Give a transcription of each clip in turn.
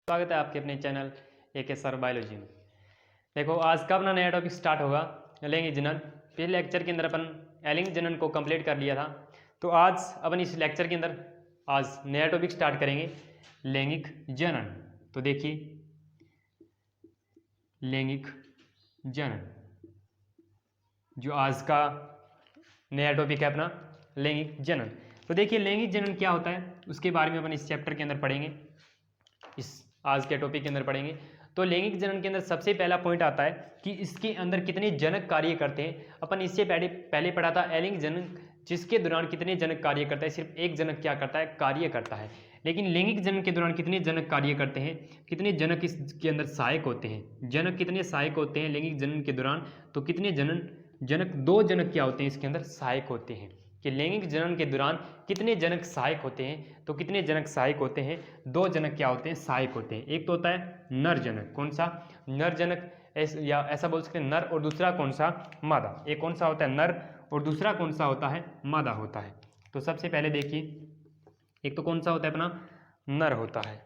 स्वागत है आपके अपने चैनल AK सर बायोलॉजी में। देखो आज का अपना नया टॉपिक स्टार्ट होगा लैंगिक जनन। पिछले लेक्चर के अंदर अपन अलैंगिक जनन को कंप्लीट कर लिया था, तो आज अपन इस लेक्चर के अंदर आज नया टॉपिक स्टार्ट करेंगे लैंगिक जनन। तो देखिए लैंगिक जनन जो आज का नया टॉपिक है अपना लैंगिक जनन। तो देखिए लैंगिक जनन क्या होता है उसके बारे में अपन इस चैप्टर के अंदर पढ़ेंगे, इस आज के टॉपिक के अंदर पढ़ेंगे। तो लैंगिक जनन के अंदर सबसे पहला पॉइंट आता है कि इसके अंदर कितने जनक कार्य करते हैं। अपन इससे पहले पढ़ा था अलैंगिक जनन जिसके दौरान कितने जनक कार्य करता है, सिर्फ एक जनक क्या करता है, कार्य करता है। लेकिन लैंगिक जनन के दौरान कितने जनक कार्य करते हैं, कितने जनक इसके अंदर सहायक होते हैं, जनक कितने सहायक होते हैं लैंगिक जनन के दौरान। तो कितने जनक दो जनक क्या होते हैं इसके अंदर सहायक होते हैं कि लैंगिक जनन के दौरान कितने जनक सहायक होते हैं। तो कितने जनक सहायक होते हैं, दो जनक क्या होते हैं, सहायक होते हैं। एक तो होता है नर जनक, कौन सा, नर जनक, या ऐसा बोल सकते हैं नर, और दूसरा कौन सा, मादा। एक कौन सा होता है नर और दूसरा कौन सा होता है, मादा होता है। तो सबसे पहले देखिए एक तो कौन सा होता है अपना नर होता है,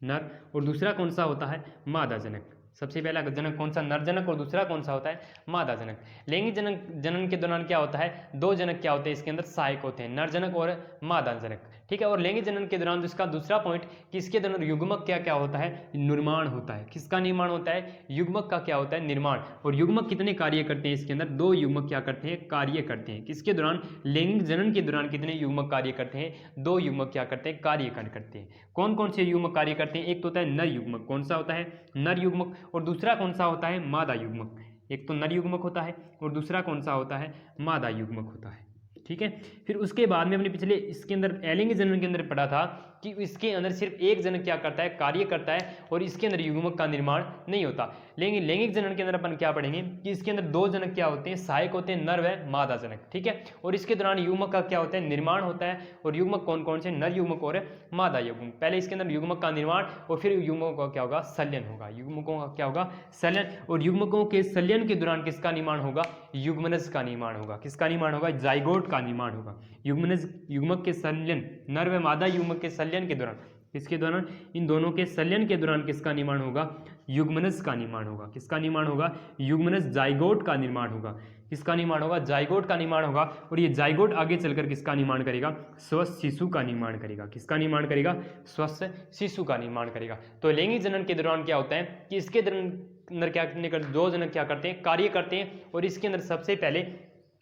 नर, और दूसरा कौन सा होता है, मादा जनक। सबसे पहला जनक कौन सा, नर जनक, और दूसरा कौन सा होता है, मादा जनक। लैंगिक जनन के दौरान क्या होता है, दो जनक क्या होते हैं इसके अंदर सहायक होते हैं, नर जनक और मादा जनक, ठीक है। और लैंगिक जनन के दौरान इसका दूसरा पॉइंट कि इसके दौरान युग्मक क्या क्या होता है, निर्माण होता है। किसका निर्माण होता है, युग्मक का क्या होता है, निर्माण। और युग्मक कितने कार्य करते हैं इसके अंदर, दो युग्मक क्या करते हैं, कार्य करते हैं। किसके दौरान, लैंगिक जनन के दौरान कितने युग्मक कार्य करते हैं, दो युग्मक क्या करते हैं, कार्य करते हैं। कौन कौन से युग्मक कार्य करते हैं, एक तो होता है नर युग्मक, कौन सा होता है, नर युग्मक, और दूसरा कौन सा होता है, मादा युग्मक। एक तो नर युग्मक होता है और दूसरा कौन सा होता है, मादा युग्मक होता है, ठीक है। फिर उसके बाद में हमने पिछले इसके अंदर अलैंगिक जनन के अंदर पढ़ा था कि इसके अंदर सिर्फ एक जनक क्या करता है, कार्य करता है, और इसके अंदर युग्मक का निर्माण नहीं होता। लेकिन लैंगिक जनन के अंदर अपन क्या पढ़ेंगे कि इसके अंदर दो जनक क्या होते हैं, सहायक होते हैं, नर व मादा जनक, ठीक है। और इसके दौरान युग्मक का क्या होता है, निर्माण होता है। और युग्मक कौन कौन से, नर युग्मक और मादा युग्मक। पहले इसके अंदर युग्मक का निर्माण और फिर युग्मकों का क्या होगा, संलयन होगा। युग्मकों का क्या होगा, संलयन। और युग्मकों के संलयन के दौरान किसका निर्माण होगा, युग्मनज का निर्माण होगा। किसका निर्माण होगा, जाइगोट का निर्माण होगा। युग्मनज, युग्मक के संलयन, नर व मादा युग्मक के संलयन के दौरान, किसके दौरान, इन दोनों के संलयन के दौरान किसका निर्माण होगा, युग्मनज का निर्माण होगा। किसका निर्माण होगा, युग्मनज, जाइगोट का निर्माण होगा। किसका निर्माण होगा, जाइगोट का निर्माण होगा। और ये जाइगोट आगे चलकर किसका निर्माण करेगा, स्वस्थ शिशु का निर्माण करेगा। किसका निर्माण करेगा, स्वस्थ शिशु का निर्माण करेगा। तो लैंगिक जनन के दौरान क्या होता है कि इसके अंदर क्या दो जनक क्या करते हैं, कार्य करते हैं। और इसके अंदर सबसे पहले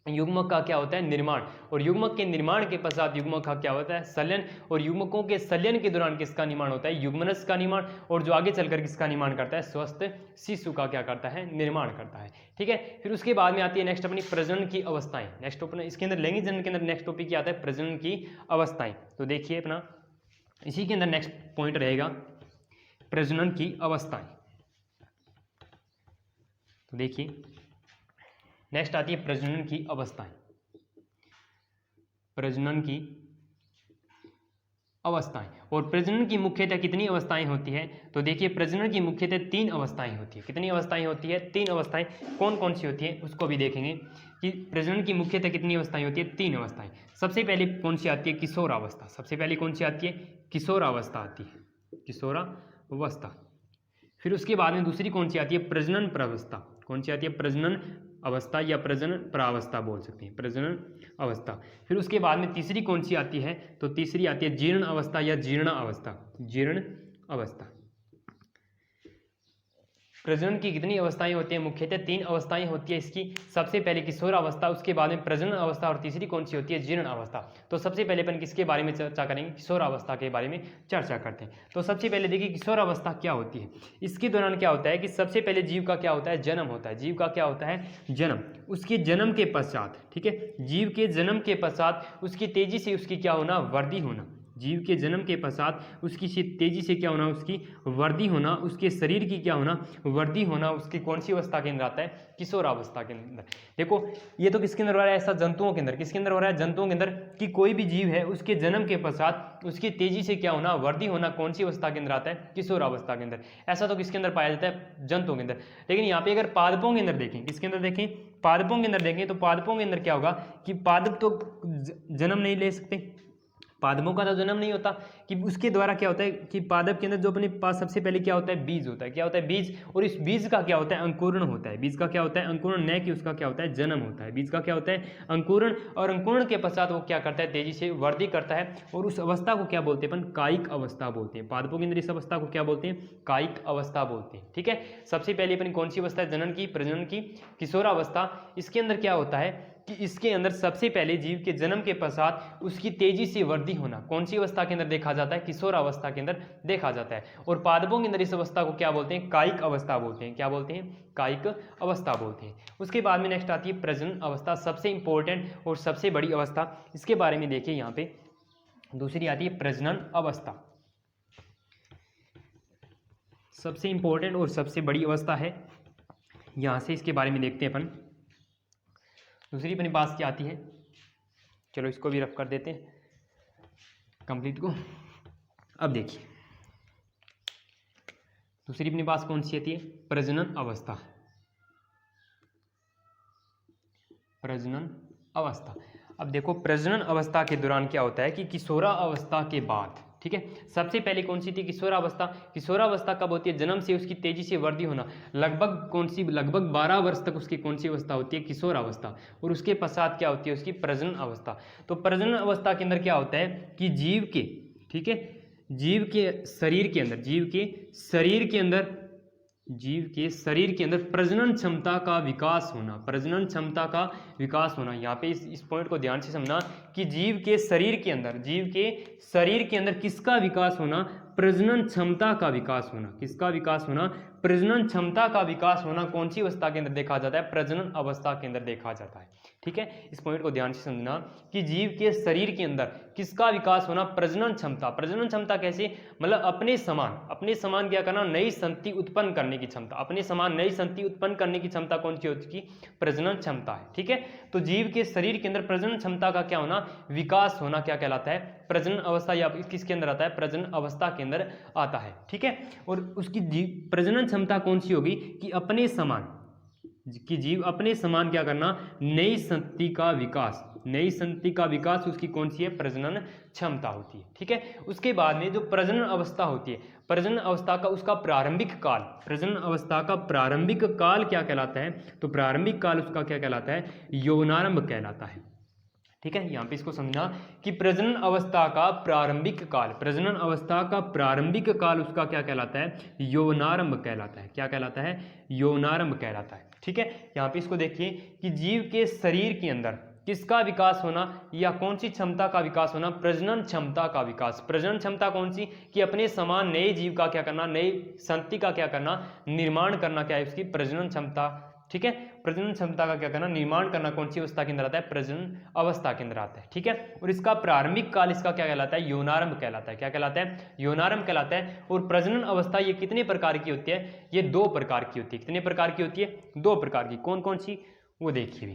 युग्मक का क्या होता है, निर्माण। और युग्मक के निर्माण के पश्चात युग्मक का क्या होता है, संलयन। और युग्मकों के संलयन के दौरान किसका निर्माण होता है, युग्मनज का निर्माण। और जो आगे चलकर किसका निर्माण करता है, स्वस्थ शिशु का क्या करता है, निर्माण करता है, ठीक है। फिर उसके बाद में आती है नेक्स्ट अपनी प्रजनन की अवस्थाएं। नेक्स्ट अपना इसके अंदर लैंगिक जनन के अंदर नेक्स्ट टॉपिक क्या आता है, प्रजनन की अवस्थाएं। तो देखिए अपना इसी के अंदर नेक्स्ट पॉइंट रहेगा प्रजनन की अवस्थाएं। तो देखिए नेक्स्ट आती है प्रजनन की अवस्थाएं। प्रजनन की अवस्थाएं, और प्रजनन की मुख्यतः कितनी अवस्थाएं होती है। तो देखिए प्रजनन की मुख्यतः तीन अवस्थाएं होती है। कितनी अवस्थाएं होती है, तीन अवस्थाएं। कौन कौन सी होती है उसको भी देखेंगे कि प्रजनन की मुख्यतः कितनी अवस्थाएं होती है, तीन अवस्थाएं। सबसे पहले कौन सी आती है, किशोरावस्था। सबसे पहले कौन सी आती है, किशोरावस्था आती है, किशोरावस्था। फिर उसके बाद में दूसरी कौन सी आती है, प्रजनन प्रावस्था। कौन सी आती है, प्रजनन अवस्था या प्रजनन प्रावस्था बोल सकते हैं, प्रजनन अवस्था। फिर उसके बाद में तीसरी कौन सी आती है, तो तीसरी आती है जीर्ण अवस्था या जीर्ण अवस्था, जीर्ण अवस्था। प्रजनन की कितनी अवस्थाएं होती हैं, मुख्यतः तीन अवस्थाएं होती है इसकी। सबसे पहले किशोर अवस्था, उसके बाद में प्रजनन अवस्था, और तीसरी कौन सी होती है, जीर्ण अवस्था। तो सबसे पहले अपन किसके बारे में चर्चा करेंगे, किशोर अवस्था के बारे में चर्चा करते हैं। तो सबसे पहले देखिए किशोर अवस्था क्या होती है। इसके दौरान क्या होता है कि सबसे पहले जीव का क्या होता है, जन्म होता है। जीव का क्या होता है, जन्म। उसके जन्म के पश्चात, ठीक है, जीव के जन्म के पश्चात उसकी तेजी से उसकी क्या होना, वृद्धि होना। जीव के जन्म के पश्चात उसकी तेजी से क्या होना, उसकी वृद्धि होना, उसके शरीर की क्या होना, वृद्धि होना। उसकी कौन सी अवस्था के अंदर आता है, किशोरावस्था के अंदर। देखो ये तो किसके अंदर हो रहा है, ऐसा जंतुओं के अंदर। किसके अंदर हो रहा है, जंतुओं के अंदर, कि कोई भी जीव है उसके जन्म के पश्चात उसकी तेजी से क्या होना, वृद्धि होना। कौन सी अवस्था के अंदर आता है, किशोरावस्था के अंदर। ऐसा तो किसके अंदर पाया जाता है, जंतुओं के अंदर। लेकिन यहाँ पे अगर पादपों के अंदर देखें, किसके अंदर देखें, पादपों के अंदर देखें, तो पादपों के अंदर क्या होगा कि पादप तो जन्म नहीं ले सकते, पादपों का तो जन्म नहीं होता, कि उसके द्वारा क्या होता है कि पादप के अंदर जो अपने पास सबसे पहले क्या होता है, बीज होता है। क्या होता है, बीज, और इस बीज का क्या होता है, अंकुरण होता है। बीज का क्या होता है, अंकुरण, न कि उसका क्या होता है, जन्म होता है। बीज का क्या होता है, अंकुरण, और अंकुरण के पश्चात वो क्या करता है, तेजी से वृद्धि करता है, और उस अवस्था को क्या बोलते हैं अपन, कायिक अवस्था बोलते हैं। पादपों के अंदर इस अवस्था को क्या बोलते हैं, कायिक अवस्था बोलते हैं। ठीक है, सबसे पहले अपनी कौन सी अवस्था है, जनन की, प्रजनन की, किशोरावस्था। इसके अंदर क्या होता है कि इसके अंदर सबसे पहले जीव के जन्म के पश्चात उसकी तेजी से वृद्धि होना कौन सी अवस्था के अंदर देखा जाता है, किशोरावस्था के अंदर देखा जाता है। और पादपों के अंदर इस अवस्था को क्या बोलते हैं, कायिक अवस्था बोलते हैं। क्या बोलते हैं, कायिक अवस्था बोलते हैं। उसके बाद में नेक्स्ट आती है प्रजनन अवस्था, सबसे इंपॉर्टेंट और सबसे बड़ी अवस्था। इसके बारे में देखिए यहाँ पे दूसरी आती है प्रजनन अवस्था, सबसे इंपॉर्टेंट और सबसे बड़ी अवस्था है। यहाँ से इसके बारे में देखते हैं अपन। दूसरी अपने पास क्या आती है, चलो इसको भी रफ कर देते हैं कंप्लीट को। अब देखिए दूसरी अपने पास कौन सी आती है, प्रजनन अवस्था। प्रजनन अवस्था, अब देखो प्रजनन अवस्था के दौरान क्या होता है कि किशोरावस्था के बाद, ठीक है, सबसे पहले कौन सी थी, किशोरावस्था। किशोरावस्था कब होती है, जन्म से उसकी तेजी से वृद्धि होना, लगभग कौन सी, लगभग 12 वर्ष तक उसकी कौन सी अवस्था होती है, किशोरावस्था। और उसके पश्चात क्या होती है, उसकी प्रजनन अवस्था। तो प्रजनन अवस्था के अंदर क्या होता है कि जीव के, ठीक है, जीव के शरीर के अंदर, जीव के शरीर के अंदर, जीव के शरीर के अंदर प्रजनन क्षमता का विकास होना, प्रजनन क्षमता का विकास होना। यहाँ पे इस पॉइंट को ध्यान से समझना कि जीव के शरीर के अंदर, जीव के शरीर के अंदर किसका विकास होना, प्रजनन क्षमता का विकास होना। किसका विकास होना, प्रजनन क्षमता का विकास होना कौन सी अवस्था के अंदर देखा जाता है, प्रजनन अवस्था के अंदर देखा जाता है। ठीक है, इस पॉइंट को ध्यान से समझना कि जीव के शरीर के अंदर किसका विकास होना, प्रजनन क्षमता। प्रजनन क्षमता कैसे, मतलब अपने समान क्या करना, नई संतति उत्पन्न करने की क्षमता। अपने समान नई संतति उत्पन्न करने की क्षमता कौन सी होती है, प्रजनन क्षमता है। ठीक है, तो जीव के शरीर के अंदर प्रजनन क्षमता का क्या होना, विकास होना, क्या कहलाता है, प्रजनन अवस्था। या किसके अंदर आता है, प्रजनन अवस्था के अंदर आता है। ठीक है, और उसकी प्रजनन क्षमता कौन सी होगी कि अपने समान, कि जीव अपने समान क्या करना, नई संतति का विकास। नई संतति का विकास उसकी कौन सी है, प्रजनन क्षमता होती है। ठीक है, उसके बाद में जो प्रजनन अवस्था होती है, प्रजनन अवस्था का उसका प्रारंभिक काल, प्रजनन अवस्था का प्रारंभिक काल क्या कहलाता है, तो प्रारंभिक काल उसका क्या कहलाता है, यौवनारंभ कहलाता है। ठीक है, यहाँ पे इसको समझना कि प्रजनन अवस्था का प्रारंभिक काल, प्रजनन अवस्था का प्रारंभिक काल उसका क्या कहलाता है, यौवनारंभ कहलाता है। क्या कहलाता है, यौवनारंभ कहलाता है। ठीक है, यहाँ पे इसको देखिए कि जीव के शरीर के अंदर किसका विकास होना या कौन सी क्षमता का विकास होना, प्रजनन क्षमता का विकास। प्रजनन क्षमता कौन सी, कि अपने समान नए जीव का क्या करना, नई संतति का क्या करना, निर्माण करना, क्या है उसकी प्रजनन क्षमता। ठीक है, प्रजनन क्षमता का क्या करना, निर्माण करना कौन सी अवस्था के अंदर आता है, प्रजनन अवस्था के अंदर आता है। ठीक है, और इसका प्रारंभिक काल इसका क्या कहलाता है, यौवनारंभ कहलाता है। क्या कहलाता है, यौवनारंभ कहलाता है। और प्रजनन अवस्था ये कितने प्रकार की होती है, ये 2 प्रकार की होती है। कितने प्रकार की होती है, 2 प्रकार की। कौन कौन सी, वो देखिए भी।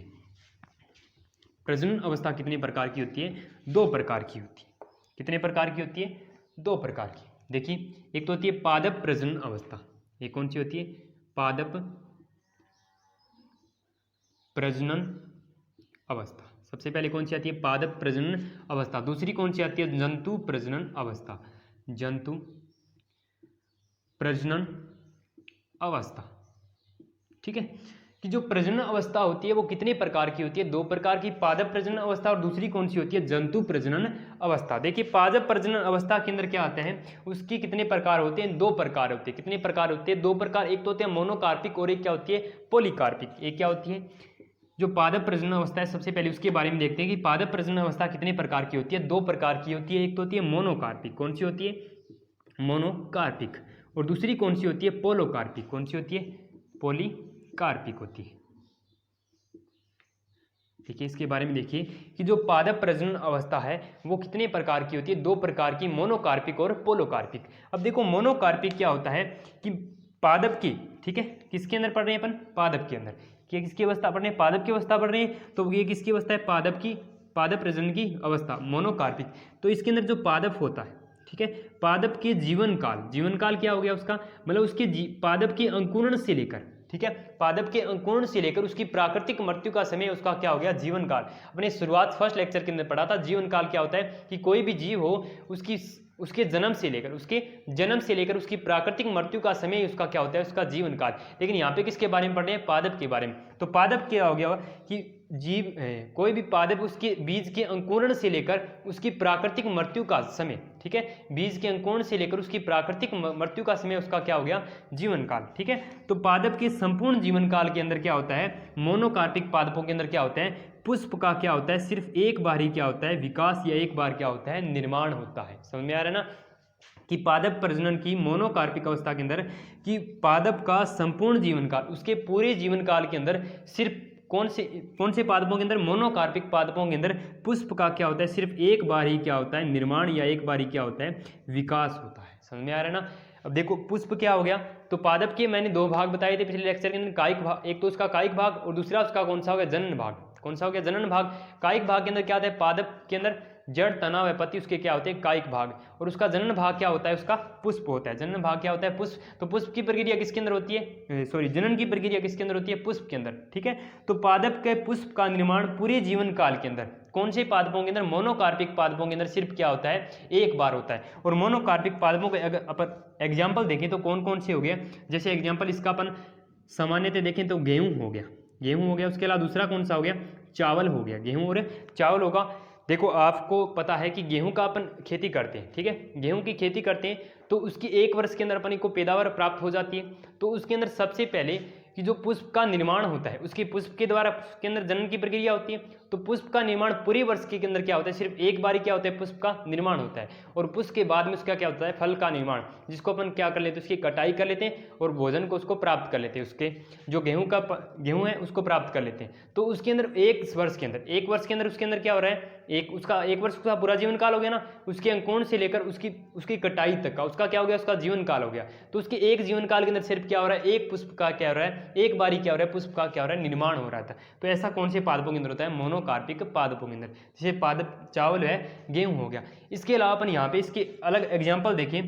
प्रजनन अवस्था कितने प्रकार की होती है, 2 प्रकार की होती है। कितने प्रकार की होती है, 2 प्रकार की। देखिए, एक तो होती है पादप प्रजनन अवस्था। एक कौन सी होती है, पादप प्रजनन अवस्था। सबसे पहले कौन सी आती है, पादप प्रजनन अवस्था। दूसरी कौन सी आती है, जंतु प्रजनन अवस्था। जंतु प्रजनन अवस्था। ठीक है, कि जो प्रजनन अवस्था होती है वो कितने प्रकार की होती है, 2 प्रकार की, पादप प्रजनन अवस्था और दूसरी कौन सी होती है, जंतु प्रजनन अवस्था। देखिए, पादप प्रजनन अवस्था के अंदर क्या आते हैं, उसकी कितने प्रकार होते हैं, 2 प्रकार होते हैं। कितने प्रकार होते हैं, 2 प्रकार। एक तो होते हैं मोनोकार्पिक और एक क्या होती है, पॉलीकार्पिक। एक क्या होती है, जो पादप प्रजनन अवस्था है, सबसे पहले उसके बारे में देखते हैं कि पादप प्रजनन अवस्था कितने प्रकार की होती है, 2 प्रकार की होती है। एक तो होती है मोनोकार्पिक। कौन सी होती है, मोनोकार्पिक। और दूसरी कौन सी होती है, पोलोकार्पिक। कौन सी होती है, पॉलीकार्पिक होती है। देखिए, इसके बारे में देखिए कि जो पादप प्रजनन अवस्था है वो कितने प्रकार की होती है, 2 प्रकार की, मोनोकार्पिक और पोलोकार्पिक। अब देखो, मोनोकार्पिक क्या होता है कि पादप की, ठीक है, किसके अंदर पढ़ रहे हैं अपन, पादप के अंदर। कि किसकी अवस्था पढ़ रहे हैं, पादप की अवस्था पढ़ रहे हैं, तो ये किसकी अवस्था है, पादप की, पादप प्रजनन की अवस्था, मोनोकार्पिक। तो इसके अंदर जो पादप होता है, ठीक है, पादप के जीवन काल, जीवन काल क्या हो गया उसका, मतलब उसके पादप के अंकुरण से लेकर, ठीक है, पादप के अंकुरण से लेकर उसकी प्राकृतिक मृत्यु का समय उसका क्या हो गया, जीवन काल। अपने शुरुआत फर्स्ट लेक्चर के अंदर पढ़ा था, जीवन काल क्या होता है कि कोई भी जीव हो उसके जन्म से लेकर उसकी प्राकृतिक मृत्यु का समय उसका क्या होता है, उसका जीवन काल। लेकिन यहाँ पे किसके बारे में पढ़ रहे हैं, पादप के बारे में। तो पादप क्या हो गया कि जीव कोई भी पादप उसके बीज के अंकुरण से लेकर उसकी प्राकृतिक मृत्यु का समय, ठीक है, बीज के अंकुरण से लेकर उसकी प्राकृतिक मृत्यु का समय उसका क्या हो गया, जीवन काल। ठीक है, तो पादप के संपूर्ण जीवन काल के अंदर क्या होता है, मोनोकार्पिक पादपों के अंदर क्या होता है, पुष्प का क्या होता है, सिर्फ एक बार ही क्या होता है, विकास या एक बार क्या होता है, निर्माण होता है। समझ में आ रहा है ना कि पादप प्रजनन की मोनोकार्पिक अवस्था के अंदर कि पादप का संपूर्ण जीवन काल, उसके पूरे जीवन काल के अंदर सिर्फ कौन से पादपों के अंदर, मोनोकार्पिक पादपों के अंदर पुष्प का क्या होता है, सिर्फ एक बार ही क्या होता है, निर्माण या एक बार ही क्या होता है, विकास होता है। समझ में आ रहा है ना। अब देखो पुष्प क्या हो गया, तो पादप के मैंने दो भाग बताए थे पिछले लेक्चर के अंदर, कायिक भाग, एक तो उसका कायिक भाग और दूसरा उसका कौन सा हो गया, जनन भाग। कौन सा हो गया, जनन भाग। कायिक भाग के अंदर क्या होता है, पादप के अंदर जड़, तना व पत्ती उसके क्या होते हैं, कायिक भाग, और उसका जनन भाग क्या होता है, उसका पुष्प होता है। जनन भाग क्या होता है, पुष्प। तो पुष्प की प्रक्रिया किसके अंदर होती है, जनन की प्रक्रिया किसके अंदर होती है, पुष्प के अंदर। ठीक है, तो पादप के पुष्प का निर्माण पूरे जीवन काल के अंदर कौन से पादपों के अंदर, मोनोकार्पिक पादपों के अंदर सिर्फ क्या होता है, एक बार होता है। और मोनोकार्पिक पादपों के अगर अपन एग्जाम्पल देखें तो कौन कौन से हो गए, जैसे एग्जाम्पल इसका अपन सामान्यतः देखें तो गेहूं हो गया, उसके अलावा दूसरा कौन सा हो गया, चावल हो गया, गेहूं और चावल होगा। देखो आपको पता है कि गेहूं का अपन खेती करते हैं, ठीक है, गेहूं की खेती करते हैं तो उसकी एक वर्ष के अंदर अपन को पैदावार प्राप्त हो जाती है। तो उसके अंदर सबसे पहले कि जो पुष्प का निर्माण होता है, उसके पुष्प के द्वारा उसके अंदर जनन की प्रक्रिया होती है। तो पुष्प का निर्माण पूरे वर्ष के अंदर क्या होता है, सिर्फ एक बार ही क्या होता है, पुष्प का निर्माण होता है। और पुष्प के बाद में उसका क्या होता है, फल का निर्माण, जिसको अपन क्या कर लेते हैं, उसकी कटाई कर लेते हैं और भोजन को उसको प्राप्त कर लेते हैं, उसके जो गेहूं है उसको प्राप्त कर लेते हैं। तो उसके अंदर एक वर्ष के अंदर उसके अंदर क्या हो रहा है, एक वर्ष का पूरा जीवन काल हो गया ना, उसके अंकुरण से लेकर उसकी कटाई तक का उसका क्या हो गया, उसका जीवन काल हो गया। तो उसके एक जीवन काल के अंदर सिर्फ क्या हो रहा है, एक पुष्प का क्या हो रहा है, एक बारी क्या हो रहा है, पुष्प का क्या हो रहा है, निर्माण हो रहा था। तो ऐसा कौन से पादपों के अंदर होता है, मोनोकार्पिक पादपों के अंदर, जैसे पादप चावल है, गेहूं हो गया। इसके अलावा अपन यहाँ पे इसके अलग एग्जाम्पल देखें,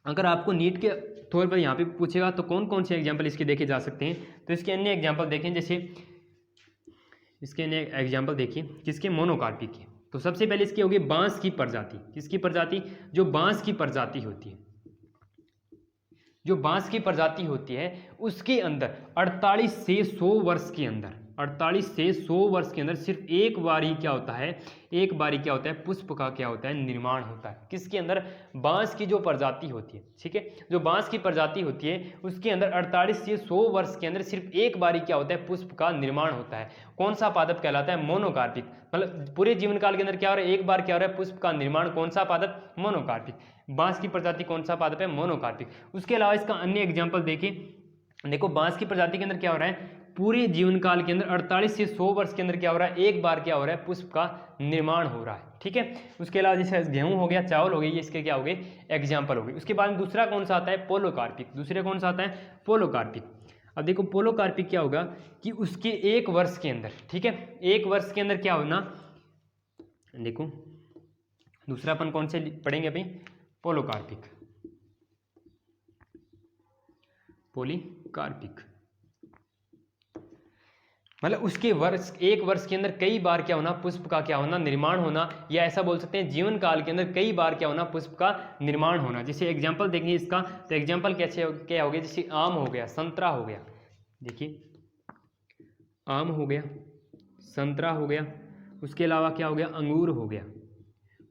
अगर आपको नीट के तौर पर यहाँ पे पूछेगा तो कौन कौन से एग्जाम्पल इसके देखे जा सकते हैं, तो इसके अन्य एग्जाम्पल देखें, जैसे इसके अन्य एग्जाम्पल देखिए किसके, मोनोकार्पिक के। तो सबसे पहले इसकी होगी बांस की प्रजाति, किसकी प्रजाति, जो बांस की प्रजाति होती है, जो बांस की प्रजाति होती है उसके अंदर 48 से 100 वर्ष के अंदर, 48 से 100 वर्ष के अंदर सिर्फ एक बार ही क्या होता है, एक बार ही क्या होता है, पुष्प का क्या होता है, निर्माण होता है। किसके अंदर, बांस की जो प्रजाति होती है, ठीक है, जो बांस की प्रजाति होती है उसके अंदर 48 से 100 वर्ष के अंदर सिर्फ एक बार ही क्या होता है, पुष्प का निर्माण होता है। कौन सा पादप कहलाता है, मोनोकार्पिक। मतलब पूरे जीवन काल के अंदर क्या हो रहा है, एक बार क्या हो रहा है, पुष्प का निर्माण। कौन सा पादप, मोनोकार्पिक। बांस की प्रजाति कौन सा पादप है, मोनोकार्पिक। उसके अलावा इसका अन्य एग्जाम्पल देखिए, देखो बांस की प्रजाति के अंदर क्या हो रहा है, पूरे जीवन काल के अंदर 48 से 100 वर्ष के अंदर क्या हो रहा है, एक बार क्या हो रहा है, पुष्प का निर्माण हो रहा है। ठीक है, उसके अलावा जैसे गेहूं हो गया, चावल हो गया, ये इसके क्या हो गए, एग्जाम्पल हो गए। उसके बाद दूसरा कौन सा आता है, पोलोकार्पिक। दूसरे कौन सा आता है, पोलोकार्पिक। अब देखो पोलोकार्पिक क्या होगा कि उसके एक वर्ष के अंदर, ठीक है, एक वर्ष के अंदर क्या होना, देखो दूसरा अपन कौन से पढ़ेंगे अभी, पोलोकार्पिक, पोलीकार्पिक। मतलब उसके वर्ष, एक वर्ष के अंदर कई बार क्या होना, पुष्प का क्या होना, निर्माण होना, या ऐसा बोल सकते हैं जीवन काल के अंदर कई बार क्या होना, पुष्प का निर्माण होना। जैसे एग्जाम्पल देखेंगे इसका, तो एग्जाम्पल कैसे क्या हो गया, जैसे आम हो गया, संतरा हो गया, देखिए आम हो गया, संतरा हो गया, उसके अलावा क्या हो गया, अंगूर हो गया,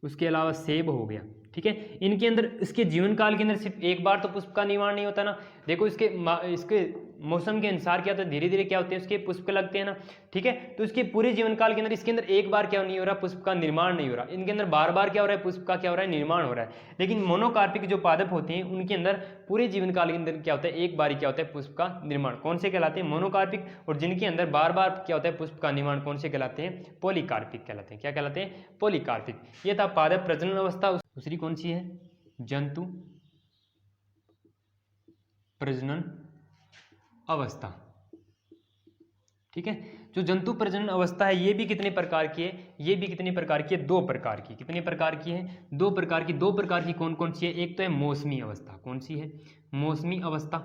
उसके अलावा सेब हो गया। ठीक है, इनके अंदर इसके जीवन काल के अंदर सिर्फ एक बार तो पुष्प का निर्माण नहीं होता ना। देखो इसके मौसम के अनुसार क्या होता है, धीरे धीरे क्या होते हैं, उसके पुष्प लगते हैं ना। ठीक है, तो इसके पूरे जीवन काल के अंदर इसके अंदर एक बार क्या नहीं हो रहा, पुष्प का निर्माण नहीं हो रहा। इनके अंदर बार बार क्या हो रहा है, पुष्प का क्या हो रहा है, निर्माण हो रहा है। लेकिन मोनोकार्पिक जो पादप होते हैं उनके अंदर पूरे जीवन काल के अंदर क्या होता है, एक बार क्या होता है, पुष्प का निर्माण। कौन से कहलाते हैं, मोनोकार्पिक। और जिनके अंदर बार बार क्या होता है, पुष्प का निर्माण, कौन से कहलाते हैं, पॉलीकार्पिक कहलाते हैं। क्या कहलाते हैं, पॉलीकार्पिक। ये था पादप प्रजनन अवस्था। दूसरी कौन सी है, जंतु प्रजनन अवस्था। ठीक है, जो जंतु प्रजनन अवस्था है ये भी कितने प्रकार की है, ये भी कितने प्रकार की है, दो प्रकार की। कितने प्रकार की है, दो प्रकार की। दो प्रकार की कौन कौन सी है, एक तो है मौसमी अवस्था। कौन सी है, मौसमी अवस्था।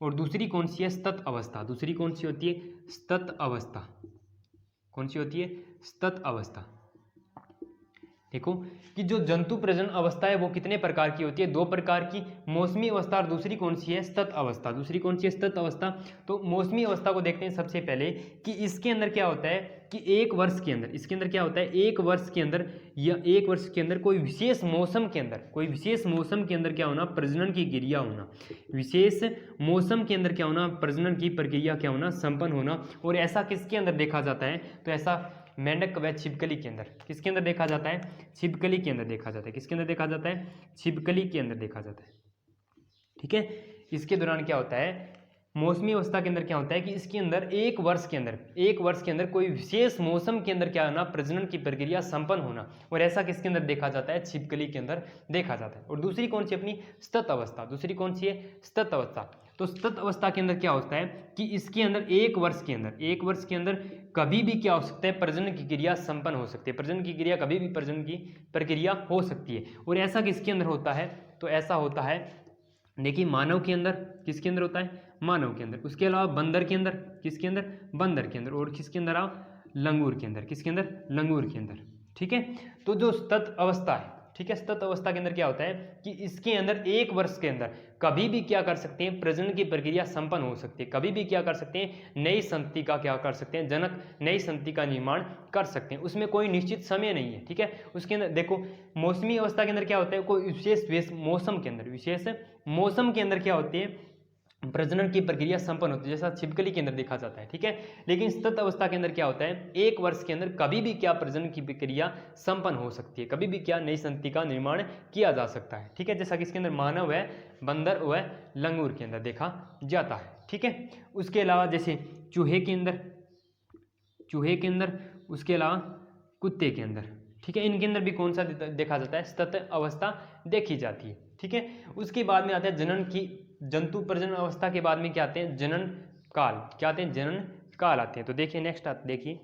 और दूसरी कौन सी है, स्तत अवस्था। दूसरी कौन सी होती है, स्तत अवस्था। कौन सी होती है, स्तत अवस्था। देखो कि जो जंतु प्रजनन अवस्था है वो कितने प्रकार की होती है, दो प्रकार की, मौसमी अवस्था और दूसरी कौन सी है, स्तत अवस्था। दूसरी कौन सी है, स्तत अवस्था। तो मौसमी अवस्था को देखते हैं सबसे पहले कि इसके अंदर क्या होता है कि एक वर्ष के अंदर, इसके अंदर क्या होता है, एक वर्ष के अंदर या एक वर्ष के अंदर कोई विशेष मौसम के अंदर, कोई विशेष मौसम के अंदर क्या होना, प्रजनन की क्रिया होना, विशेष मौसम के अंदर क्या होना, प्रजनन की प्रक्रिया क्या होना, संपन्न होना। और ऐसा किसके अंदर देखा जाता है, तो ऐसा मेंढक व छिपकली के अंदर, किसके अंदर देखा जाता है, छिपकली के अंदर देखा जाता है। किसके अंदर देखा जाता है, छिपकली के अंदर देखा जाता है। ठीक है, इसके दौरान क्या होता है, मौसमी अवस्था के अंदर क्या होता है कि इसके अंदर एक वर्ष के अंदर, एक वर्ष के अंदर कोई विशेष मौसम के अंदर क्या होना, प्रजनन की प्रक्रिया संपन्न होना। और ऐसा किसके अंदर देखा जाता है, छिपकली के अंदर देखा जाता है। और दूसरी कौन सी अपनी, स्तत अवस्था। दूसरी कौन सी है, स्तत अवस्था। तो स्तत अवस्था के अंदर क्या होता है कि इसके अंदर एक वर्ष के अंदर, एक वर्ष के अंदर कभी भी क्या हो सकता है, प्रजनन की क्रिया संपन्न हो सकती है। प्रजनन की क्रिया कभी भी प्रजनन की प्रक्रिया हो सकती है। और ऐसा किसके अंदर होता है, तो ऐसा होता है, देखिए मानव के अंदर, किसके अंदर होता है, मानव के अंदर। उसके अलावा बंदर के अंदर, किसके अंदर, बंदर के अंदर। और किसके अंदर आओ, लंगूर के अंदर। किसके अंदर, लंगूर के अंदर। ठीक है, तो जो स्तत अवस्था है, ठीक है, स्तत अवस्था के अंदर क्या होता है कि इसके अंदर एक वर्ष के अंदर कभी भी क्या कर सकते हैं, प्रजनन की प्रक्रिया संपन्न हो सकती है। कभी भी क्या कर सकते हैं, नई संतति का क्या कर सकते हैं, जनक नई संतति का निर्माण कर सकते हैं। उसमें कोई निश्चित समय नहीं है। ठीक है, उसके अंदर देखो मौसमी अवस्था के अंदर क्या होता है, कोई विशेष मौसम के अंदर, विशेष मौसम के अंदर क्या होती है, प्रजनन की प्रक्रिया संपन्न होती है, जैसा छिपकली के अंदर देखा जाता है। ठीक है, लेकिन स्तत अवस्था के अंदर क्या होता है, एक वर्ष के अंदर कभी भी क्या प्रजनन की प्रक्रिया संपन्न हो सकती है, कभी भी क्या नई संतति का निर्माण किया जा सकता है। ठीक है, जैसा कि इसके अंदर मानव है, बंदर व लंगूर के अंदर देखा जाता है। ठीक है, उसके अलावा जैसे चूहे के अंदर, चूहे के अंदर, उसके अलावा कुत्ते के अंदर। ठीक है, इनके अंदर भी कौन सा देखा जाता है, स्तत अवस्था देखी जाती है। ठीक है, उसके बाद में आता है जनन की, जंतु प्रजनन अवस्था के बाद में क्या आते हैं, जनन काल। क्या आते हैं, जनन काल आते हैं। तो देखिए नेक्स्ट आते, देखिए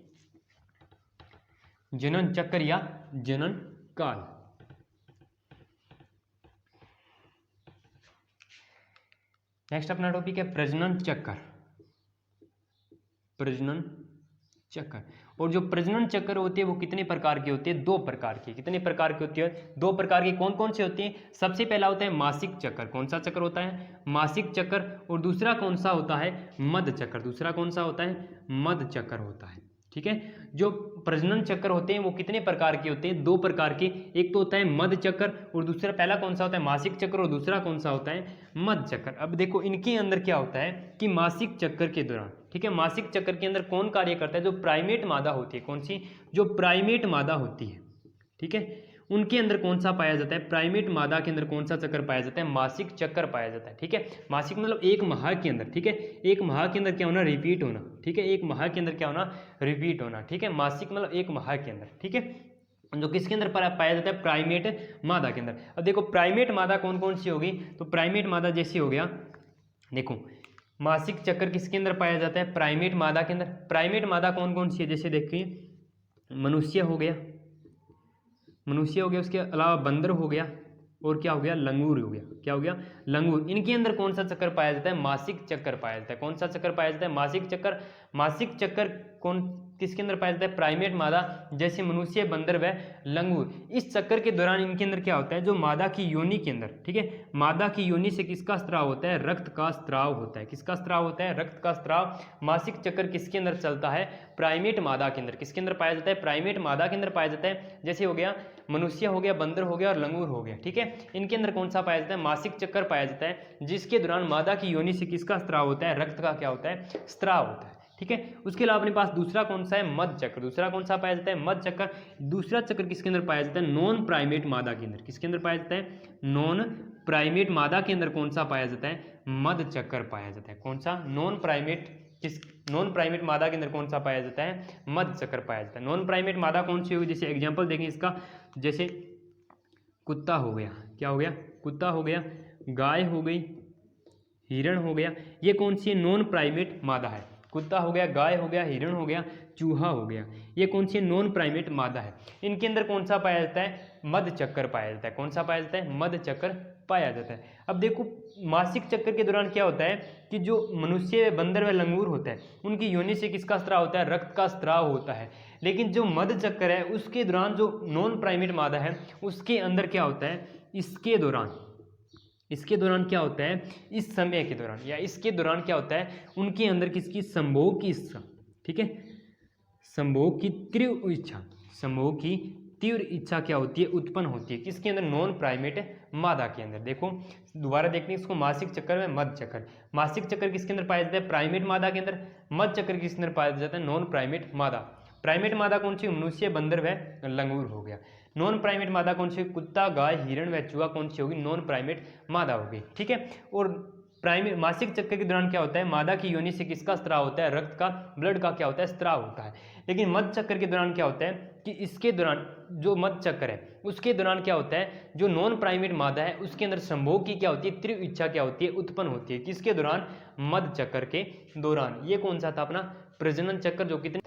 जनन चक्र या जनन काल। नेक्स्ट अपना टॉपिक है प्रजनन चक्र, प्रजनन चक्र। और जो प्रजनन चक्र होते हैं वो कितने प्रकार के होते हैं, दो प्रकार के। कितने प्रकार के होते हैं, दो प्रकार के। कौन कौन से होते हैं, सबसे पहला होता है मासिक चक्र। कौन सा चक्र होता है, मासिक चक्र। और दूसरा कौन सा होता है, मध चक्र। दूसरा कौन सा होता है, मध चक्र होता है। ठीक है, जो प्रजनन चक्र होते हैं वो कितने प्रकार के होते हैं, दो प्रकार के। एक तो होता है मध चक्र और दूसरा, पहला कौन सा होता है मासिक चक्र और दूसरा कौन सा होता है मध चक्र। अब देखो इनके अंदर क्या होता है कि मासिक चक्र के दौरान, ठीक है, मासिक चक्र के अंदर कौन कार्य करता है, जो प्राइमेट मादा होती है, कौन सी, जो प्राइमेट मादा होती है। ठीक है, उनके अंदर कौन सा पाया जाता है, प्राइमेट मादा के अंदर कौन सा चक्र पाया जाता है, मासिक चक्र पाया जाता है। ठीक है, मासिक मतलब एक माह के अंदर। ठीक है, एक माह के अंदर क्या होना, रिपीट होना। ठीक है, एक माह के अंदर क्या होना, रिपीट होना। ठीक है, मासिक मतलब एक माह के अंदर। ठीक है, जो किसके अंदर पाया जाता है, प्राइमेट मादा के अंदर। अब देखो प्राइमेट मादा कौन कौन सी होगी, तो प्राइमेट मादा जैसी हो गया, देखो मासिक चक्र किसके अंदर पाया जाता है, प्राइमेट मादा के अंदर। प्राइमेट मादा कौन कौन सी है, जैसे देखिए मनुष्य हो गया, मनुष्य हो गया, उसके अलावा बंदर हो गया, और क्या हो गया, लंगूर हो गया। क्या हो गया, लंगूर। इनके अंदर कौन सा चक्कर पाया जाता है, मासिक चक्कर पाया जाता है। कौन सा चक्कर पाया जाता है, मासिक चक्कर। मासिक चक्कर कौन किसके अंदर पाया जाता है, प्राइमेट मादा, जैसे मनुष्य, बंदर व लंगूर। इस चक्कर के दौरान इनके अंदर क्या होता है, जो मादा की योनि के अंदर, ठीक है, मादा की योनि से किसका स्त्राव होता है, रक्त का स्त्राव होता है। किसका स्त्राव होता है, रक्त का स्त्राव। मासिक चक्कर किसके अंदर चलता है, प्राइमेट मादा के अंदर। किसके अंदर पाया जाता है, प्राइमेट मादा के अंदर पाया जाता है। जैसे हो गया मनुष्य हो गया, बंदर हो गया और लंगूर हो गया। ठीक है, इनके अंदर कौन सा पाया जाता है, मासिक चक्कर पाया जाता है, जिसके दौरान मादा की योनि से किसका स्त्राव होता है, रक्त का क्या होता है, स्त्राव होता है। ठीक है, उसके अलावा अपने पास दूसरा कौन सा है, मध चक्र। दूसरा कौन सा पाया जाता है, मध चक्र। दूसरा चक्र किसके अंदर पाया जाता है, नॉन प्राइमेट मादा के अंदर। किसके अंदर पाया जाता है, नॉन प्राइमेट मादा के अंदर कौन सा पाया जाता है, मध चक्र पाया जाता है। कौन सा, नॉन प्राइमेट, किस नॉन प्राइमेट मादा के अंदर कौन सा पाया जाता है, मध चक्र पाया जाता है। नॉन प्राइमेट मादा कौन सी होगी, जैसे एग्जांपल देखें इसका, जैसे कुत्ता हो गया, क्या हो गया, कुत्ता हो गया, गाय हो गई, हिरण हो गया। ये कौन सी नॉन प्राइमेट मादा है, कुत्ता हो गया, गाय हो गया, हिरण हो गया, चूहा हो गया। ये कौन सी नॉन प्राइमेट मादा है। इनके अंदर कौन सा पाया जाता है, मध चक्कर पाया जाता है। कौन सा पाया जाता है, मध चक्र पाया जाता है। अब देखो मासिक चक्र के दौरान क्या होता है कि जो मनुष्य, बंदर व लंगूर होता है उनकी योनि से किसका स्त्राव होता है, रक्त का स्त्राव होता है। लेकिन जो मध्य चक्र है उसके दौरान जो नॉन प्राइमेट मादा है उसके अंदर क्या होता है, इसके दौरान क्या होता है, इस समय के दौरान या इसके दौरान क्या होता है, उनके अंदर किसकी, संभोग की इच्छा, ठीक है, संभोग की तीव्र इच्छा, संभोग की तीव्र इच्छा क्या होती है, उत्पन्न होती है किसके अंदर, नॉन प्राइमेट मादा के अंदर। देखो दोबारा देखते हैं इसको, मासिक चक्र में मध्य चक्र, मासिक चक्र किसके अंदर पाया जाता है, प्राइमेट मादा के अंदर, मध्य चक्र किसके अंदर पाया जाता है, नॉन प्राइमेट मादा। प्राइमेट मादा कौन सी, मनुष्य, बंदर व लंगूर हो गया। नॉन प्राइमेट मादा कौन सी, कुत्ता, गाय, हिरण व चूहा कौन सी होगी, नॉन प्राइमेट मादा होगी, ठीक है। और प्राइमेट मासिक चक्र के दौरान क्या होता है, मादा की योनि से किसका स्त्राव होता है, रक्त का, ब्लड का क्या होता है, स्त्राव होता है। लेकिन मध्य चक्र के दौरान क्या होता है कि इसके दौरान जो मध्य चक्र है उसके दौरान क्या होता है, जो नॉन प्राइमेट मादा है उसके अंदर संभोग की क्या होती है, तीव्र इच्छा क्या होती है, उत्पन्न होती है किसके दौरान, मध्य चक्र के दौरान। ये कौन सा था अपना, प्रजनन चक्र, जो कितने